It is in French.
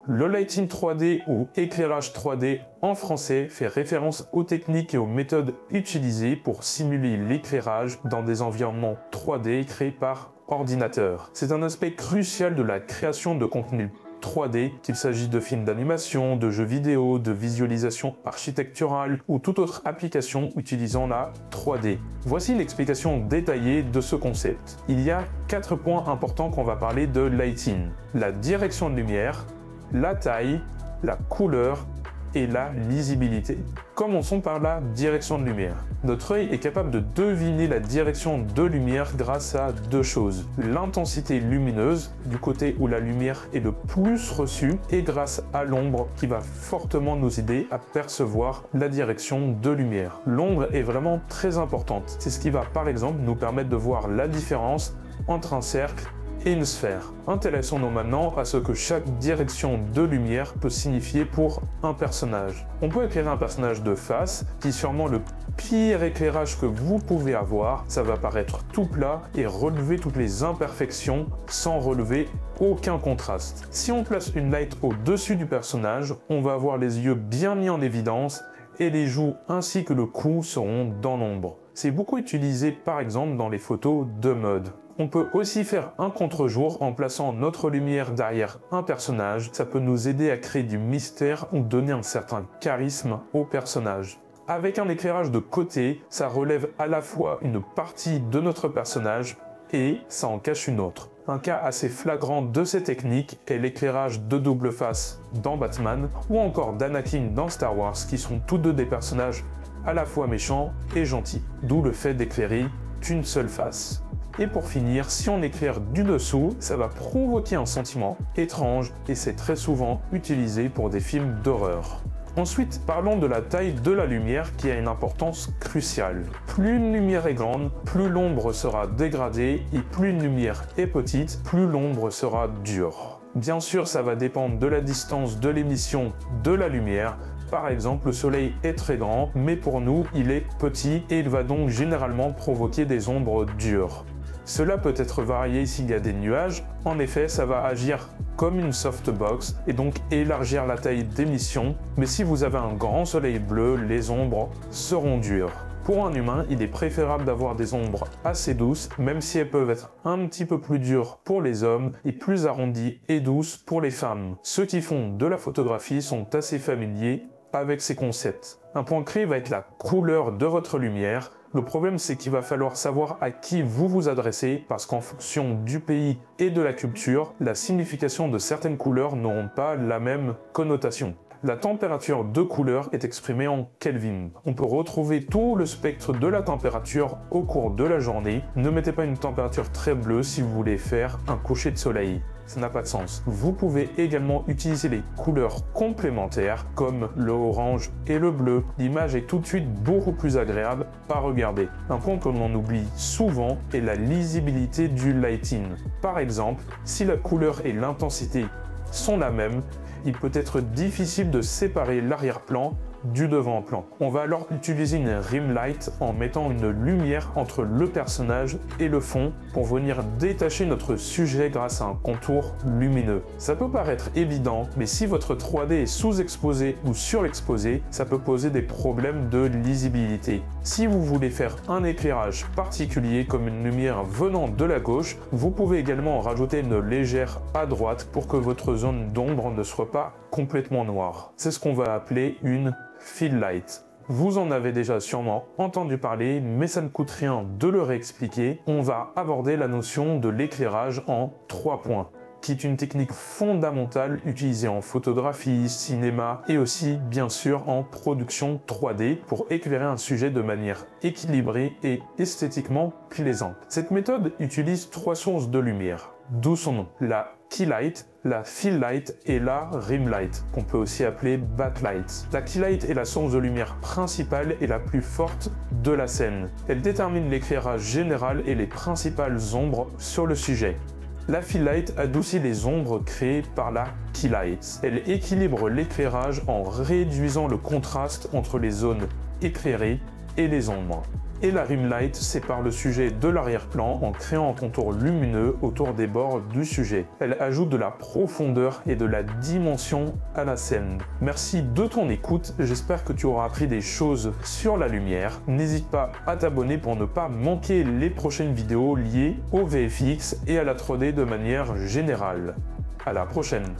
Le lighting 3D ou éclairage 3D en français fait référence aux techniques et aux méthodes utilisées pour simuler l'éclairage dans des environnements 3D créés par ordinateur. C'est un aspect crucial de la création de contenu 3D, qu'il s'agisse de films d'animation, de jeux vidéo, de visualisation architecturale ou toute autre application utilisant la 3D. Voici une explication détaillée de ce concept. Il y a 4 points importants qu'on va parler de lighting. La direction de lumière, la taille, la couleur et la lisibilité. Commençons par la direction de lumière. Notre œil est capable de deviner la direction de lumière grâce à 2 choses. L'intensité lumineuse, du côté où la lumière est le plus reçue, et grâce à l'ombre qui va fortement nous aider à percevoir la direction de lumière. L'ombre est vraiment très importante. C'est ce qui va par exemple nous permettre de voir la différence entre un cercle et une sphère. Intéressons-nous maintenant à ce que chaque direction de lumière peut signifier pour un personnage. On peut éclairer un personnage de face, qui est sûrement le pire éclairage que vous pouvez avoir. Ça va paraître tout plat et relever toutes les imperfections sans relever aucun contraste. Si on place une light au-dessus du personnage, on va avoir les yeux bien mis en évidence et les joues ainsi que le cou seront dans l'ombre. C'est beaucoup utilisé par exemple dans les photos de mode. On peut aussi faire un contre-jour en plaçant notre lumière derrière un personnage. Ça peut nous aider à créer du mystère ou donner un certain charisme au personnage. Avec un éclairage de côté, ça relève à la fois une partie de notre personnage et ça en cache une autre. Un cas assez flagrant de ces techniques est l'éclairage de double face dans Batman ou encore d'Anakin dans Star Wars, qui sont tous deux des personnages à la fois méchants et gentils, d'où le fait d'éclairer qu'une seule face. Et pour finir, si on éclaire du dessous, ça va provoquer un sentiment étrange et c'est très souvent utilisé pour des films d'horreur. Ensuite, parlons de la taille de la lumière qui a une importance cruciale. Plus une lumière est grande, plus l'ombre sera dégradée et plus une lumière est petite, plus l'ombre sera dure. Bien sûr, ça va dépendre de la distance de l'émission de la lumière. Par exemple, le soleil est très grand, mais pour nous, il est petit et il va donc généralement provoquer des ombres dures. Cela peut être varié s'il y a des nuages. En effet, ça va agir comme une softbox et donc élargir la taille d'émission. Mais si vous avez un grand soleil bleu, les ombres seront dures. Pour un humain, il est préférable d'avoir des ombres assez douces, même si elles peuvent être un petit peu plus dures pour les hommes et plus arrondies et douces pour les femmes. Ceux qui font de la photographie sont assez familiers avec ces concepts. Un point clé va être la couleur de votre lumière. Le problème, c'est qu'il va falloir savoir à qui vous vous adressez, parce qu'en fonction du pays et de la culture, la signification de certaines couleurs n'auront pas la même connotation. La température de couleur est exprimée en Kelvin. On peut retrouver tout le spectre de la température au cours de la journée. Ne mettez pas une température très bleue si vous voulez faire un coucher de soleil. Ça n'a pas de sens. Vous pouvez également utiliser les couleurs complémentaires comme le orange et le bleu. L'image est tout de suite beaucoup plus agréable à regarder. Un point que l'on oublie souvent est la lisibilité du lighting. Par exemple, si la couleur et l'intensité sont la même, il peut être difficile de séparer l'arrière-plan du devant-plan. On va alors utiliser une rim light en mettant une lumière entre le personnage et le fond pour venir détacher notre sujet grâce à un contour lumineux. Ça peut paraître évident, mais si votre 3D est sous-exposé ou surexposé, ça peut poser des problèmes de lisibilité. Si vous voulez faire un éclairage particulier comme une lumière venant de la gauche, vous pouvez également rajouter une légère à droite pour que votre zone d'ombre ne soit pas complètement noire. C'est ce qu'on va appeler une fill light. Vous en avez déjà sûrement entendu parler, mais ça ne coûte rien de le réexpliquer. On va aborder la notion de l'éclairage en 3 points, qui est une technique fondamentale utilisée en photographie, cinéma et aussi bien sûr en production 3D pour éclairer un sujet de manière équilibrée et esthétiquement plaisante. Cette méthode utilise 3 sources de lumière, d'où son nom, la key light, la fill light et la rim light, qu'on peut aussi appeler backlight. La key light est la source de lumière principale et la plus forte de la scène. Elle détermine l'éclairage général et les principales ombres sur le sujet. La fill light adoucit les ombres créées par la key light. Elle équilibre l'éclairage en réduisant le contraste entre les zones éclairées et les ombres. Et la Rimlight sépare le sujet de l'arrière-plan en créant un contour lumineux autour des bords du sujet. Elle ajoute de la profondeur et de la dimension à la scène. Merci de ton écoute, j'espère que tu auras appris des choses sur la lumière. N'hésite pas à t'abonner pour ne pas manquer les prochaines vidéos liées au VFX et à la 3D de manière générale. À la prochaine!